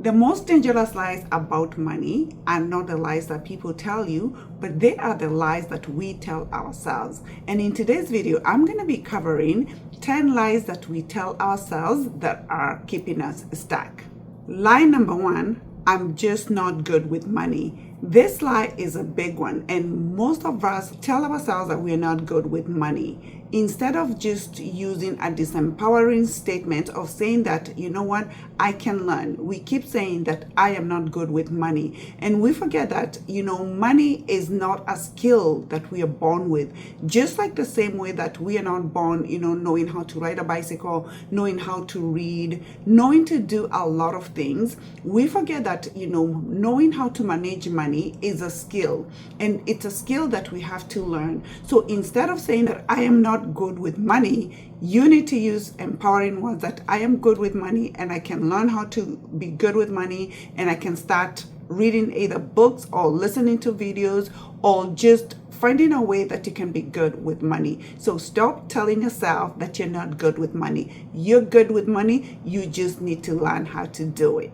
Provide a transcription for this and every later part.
The most dangerous lies about money are not the lies that people tell you, but they are the lies that we tell ourselves. And in today's video, I'm going to be covering 10 lies that we tell ourselves that are keeping us stuck. Lie number 1, I'm just not good with money. This lie is a big one, and most of us tell ourselves that we're not good with money. Instead of just using a disempowering statement of saying that, you know what, I can learn, we keep saying that I am not good with money. And we forget that, money is not a skill that we are born with. Just like the same way that we are not born, knowing how to ride a bicycle, knowing how to read, knowing to do a lot of things, we forget that, knowing how to manage money is a skill, and it's a skill that we have to learn. So instead of saying that I am not good with money, you need to use empowering words that I am good with money and I can learn how to be good with money, and I can start reading either books or listening to videos or just finding a way that you can be good with money. So stop telling yourself that you're not good with money. You're good with money. You just need to learn how to do it.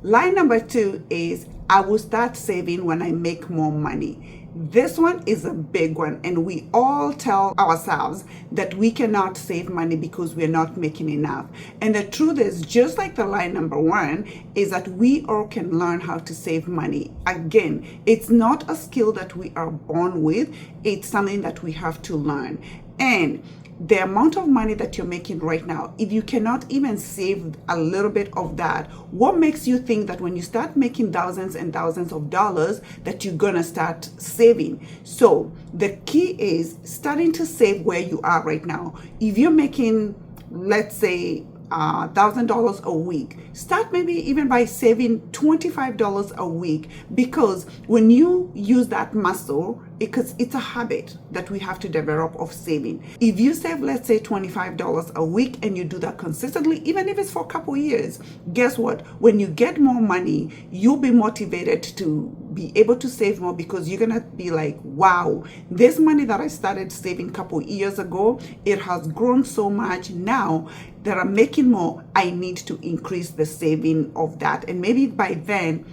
Lie number 2 is I will start saving when I make more money. This one is a big one, and we all tell ourselves that we cannot save money because we're not making enough. And the truth is, just like the lie number 1, is that we all can learn how to save money. Again, it's not a skill that we are born with, it's something that we have to learn. And the amount of money that you're making right now, if you cannot even save a little bit of that, what makes you think that when you start making thousands and thousands of dollars that you're gonna start saving? So the key is starting to save where you are right now. If you're making, let's say, $1,000 a week, start maybe even by saving $25 a week, because when you use that muscle, because it's a habit that we have to develop of saving. If you save, let's say, $25 a week and you do that consistently, even if it's for a couple years, guess what? When you get more money, you'll be motivated to be able to save more, because you're gonna be like, wow, this money that I started saving a couple years ago, it has grown so much. Now that I'm making more, I need to increase the saving of that. And maybe by then,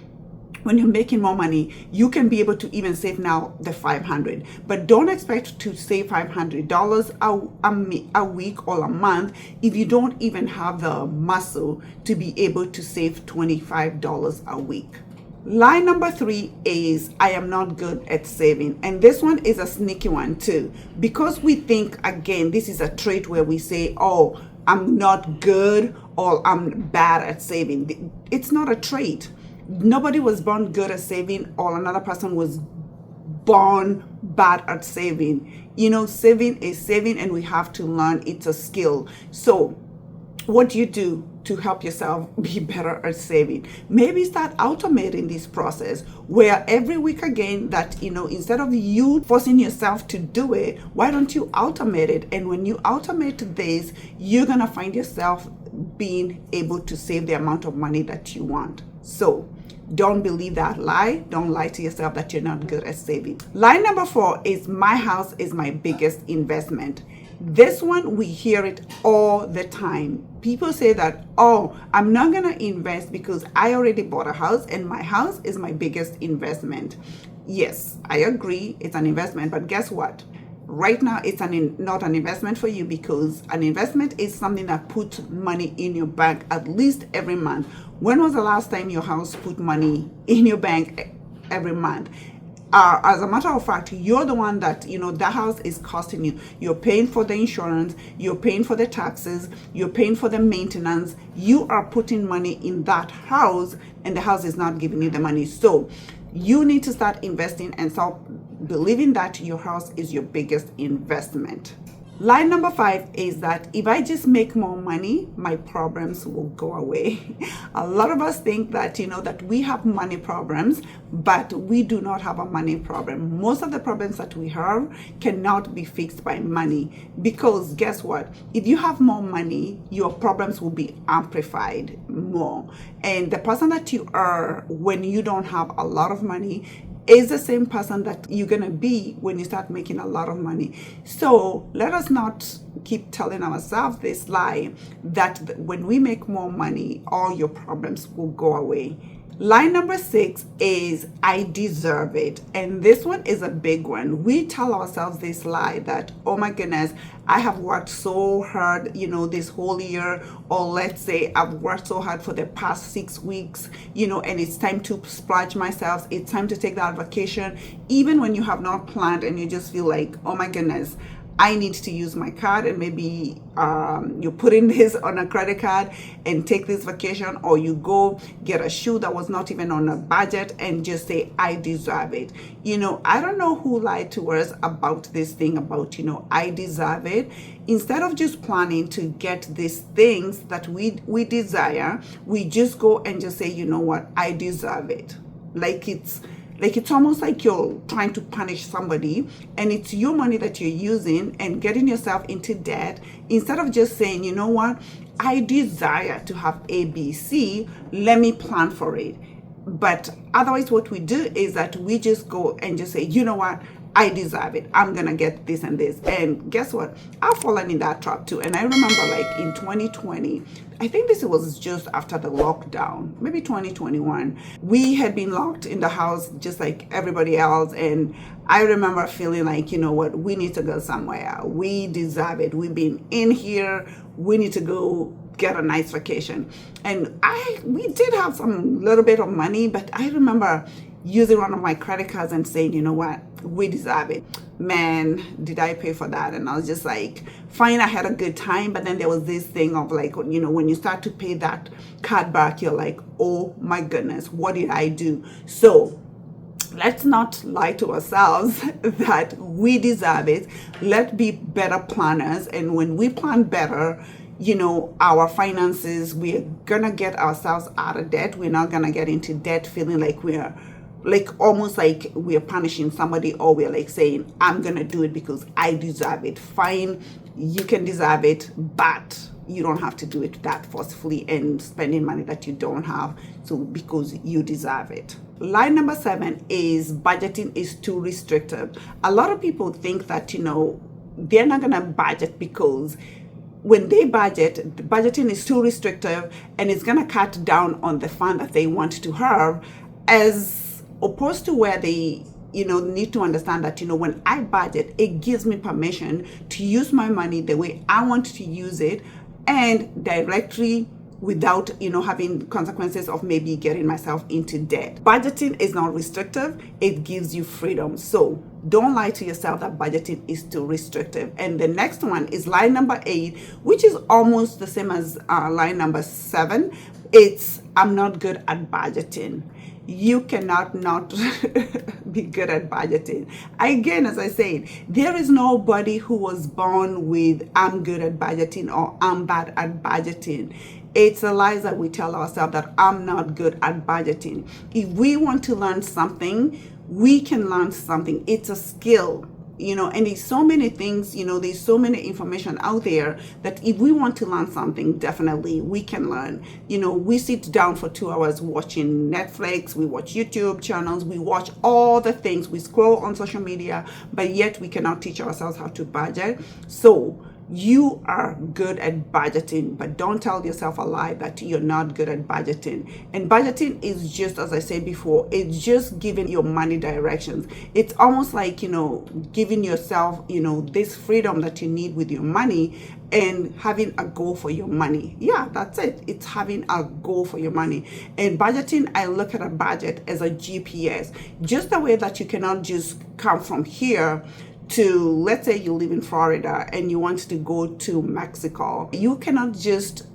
when you're making more money, you can be able to even save now the $500. But don't expect to save $500 a week or a month if you don't even have the muscle to be able to save $25 a week. Lie number 3 is I am not good at saving. And this one is a sneaky one too, because we think, again, this is a trait where we say, oh, I'm not good or I'm bad at saving. It's not a trait. Nobody was born good at saving, or another person was born bad at saving. Saving is saving, and we have to learn. It's a skill. So what do you do to help yourself be better at saving? Maybe start automating this process, where every week again that, instead of you forcing yourself to do it, why don't you automate it? And when you automate this, you're gonna find yourself being able to save the amount of money that you want. So don't believe that lie. Don't lie to yourself that you're not good at saving. Lie number 4 is my house is my biggest investment. This one, we hear it all the time. People say that, oh, I'm not going to invest because I already bought a house and my house is my biggest investment. Yes, I agree, it's an investment, but guess what? Right now, it's not an investment for you, because an investment is something that puts money in your bank at least every month. When was the last time your house put money in your bank every month? As a matter of fact, you're the one that, the house is costing you. You're paying for the insurance, you're paying for the taxes, you're paying for the maintenance. You are putting money in that house, and the house is not giving you the money. So you need to start investing and start believing that your house is your biggest investment. Lie number 5 is that if I just make more money, my problems will go away. A lot of us think that, that we have money problems, but we do not have a money problem. Most of the problems that we have cannot be fixed by money, because guess what? If you have more money, your problems will be amplified more. And the person that you are when you don't have a lot of money is the same person that you're going to be when you start making a lot of money. So let us not keep telling ourselves this lie that when we make more money, all your problems will go away. Lie number 6 is I deserve it. And this one is a big one. We tell ourselves this lie that, oh my goodness, I have worked so hard, this whole year, or let's say I've worked so hard for the past 6 weeks, and it's time to splurge myself. It's time to take that vacation. Even when you have not planned and you just feel like, oh my goodness, I need to use my card, and maybe you put in this on a credit card and take this vacation, or you go get a shoe that was not even on a budget and just say, I deserve it. I don't know who lied to us about this thing about, I deserve it. Instead of just planning to get these things that we desire, we just go and just say, you know what, I deserve it. Like it's almost like you're trying to punish somebody, and it's your money that you're using and getting yourself into debt, instead of just saying, you know what, I desire to have ABC, let me plan for it. But otherwise what we do is that we just go and just say, you know what, I deserve it. I'm going to get this and this. And guess what? I've fallen in that trap too. And I remember like in 2020, I think this was just after the lockdown, maybe 2021, we had been locked in the house just like everybody else. And I remember feeling like, you know what, we need to go somewhere. We deserve it. We've been in here. We need to go get a nice vacation. And we did have some little bit of money, but I remember using one of my credit cards and saying, you know what, we deserve it. Man, did I pay for that? And I was just like, fine, I had a good time. But then there was this thing of like, when you start to pay that card back, you're like, oh my goodness, what did I do? So let's not lie to ourselves that we deserve it. Let's be better planners. And when we plan better, our finances, we're gonna get ourselves out of debt. We're not gonna get into debt feeling like we're almost like we're punishing somebody, or we're like saying, I'm gonna do it because I deserve it. Fine, you can deserve it, but you don't have to do it that forcefully and spending money that you don't have, so because you deserve it. Lie number 7 is budgeting is too restrictive. A lot of people think that they're not gonna budget because when they budget, budgeting is too restrictive and it's gonna cut down on the fund that they want to have, as opposed to where they need to understand that when I budget, it gives me permission to use my money the way I want to use it, and directly, without having consequences of maybe getting myself into debt. Budgeting is not restrictive, it gives you freedom. So don't lie to yourself that budgeting is too restrictive. And the next one is lie number 8, which is almost the same as lie number 7. It's I'm not good at budgeting. You cannot not be good at budgeting. Again, as I said, there is nobody who was born with I'm good at budgeting or I'm bad at budgeting. It's a lie that we tell ourselves that I'm not good at budgeting. If we want to learn something, we can learn something. It's a skill. And there's so many things, there's so many information out there that if we want to learn something, definitely we can learn. We sit down for 2 hours watching Netflix, we watch YouTube channels, we watch all the things, we scroll on social media, but yet we cannot teach ourselves how to budget. So you are good at budgeting, but don't tell yourself a lie that you're not good at budgeting. And budgeting is just, as I said before, it's just giving your money directions. It's almost like, giving yourself, this freedom that you need with your money and having a goal for your money. Yeah, that's it. It's having a goal for your money. And budgeting, I look at a budget as a GPS, just the way that you cannot just come from here to, let's say you live in Florida and you want to go to Mexico. You cannot just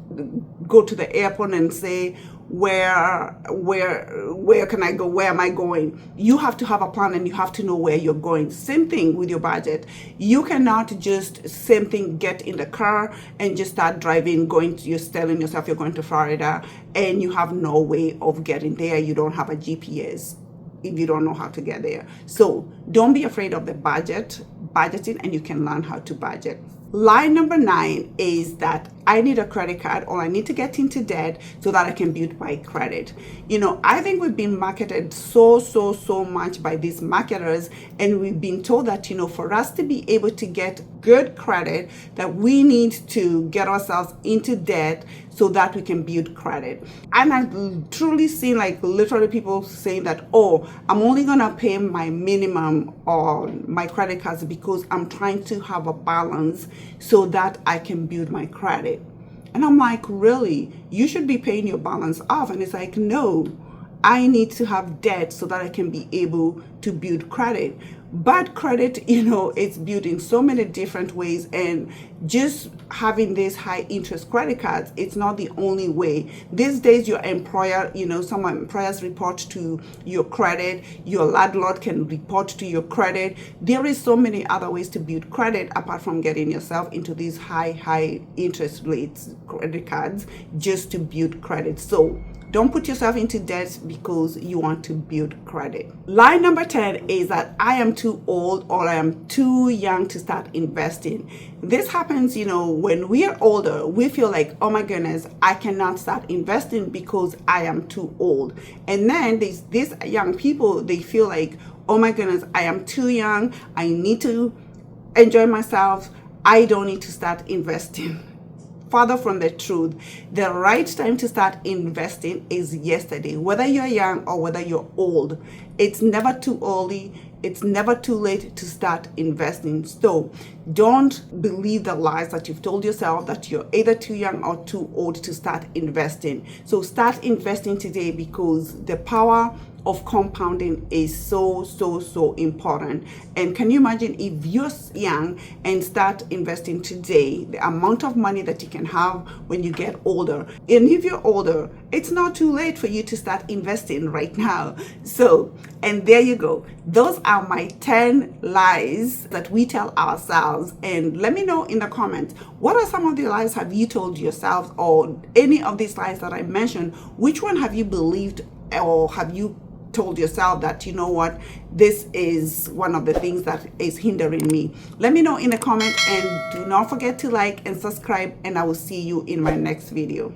go to the airport and say, where can I go? Where am I going? You have to have a plan and you have to know where you're going. Same thing with your budget. You cannot just, same thing, get in the car and just start driving, you're telling yourself you're going to Florida and you have no way of getting there. You don't have a GPS if you don't know how to get there. So don't be afraid of the budgeting, and you can learn how to budget. Lie number 9 is that I need a credit card, or I need to get into debt so that I can build my credit. I think we've been marketed so much by these marketers, and we've been told that, for us to be able to get good credit, that we need to get ourselves into debt so that we can build credit. And I've truly seen like literally people saying that, oh, I'm only gonna pay my minimum on my credit cards because I'm trying to have a balance so that I can build my credit. And I'm like, really? You should be paying your balance off. And it's like, no, I need to have debt so that I can be able to build credit. But credit, it's built in so many different ways, and just having these high interest credit cards, it's not the only way. These days, your employer, some employers report to your credit, your landlord can report to your credit. There is so many other ways to build credit apart from getting yourself into these high interest rates credit cards just to build credit. So don't put yourself into debt because you want to build credit. Lie number 10 is that I am too old or I am too young to start investing. This happens, when we are older, we feel like, oh my goodness, I cannot start investing because I am too old. And then these young people, they feel like, oh my goodness, I am too young. I need to enjoy myself. I don't need to start investing. Farther from the truth, the right time to start investing is yesterday. Whether you're young or whether you're old, it's never too early. It's never too late to start investing. So don't believe the lies that you've told yourself that you're either too young or too old to start investing. So start investing today, because the power of compounding is so important. And can you imagine if you're young and start investing today, the amount of money that you can have when you get older? And if you're older, it's not too late for you to start investing right now. So, and there you go. Those are my 10 lies that we tell ourselves. And let me know in the comments, what are some of the lies have you told yourself, or any of these lies that I mentioned, which one have you believed, or have you told yourself that, you know what, this is one of the things that is hindering me? Let me know in the comment, and do not forget to like and subscribe, and I will see you in my next video.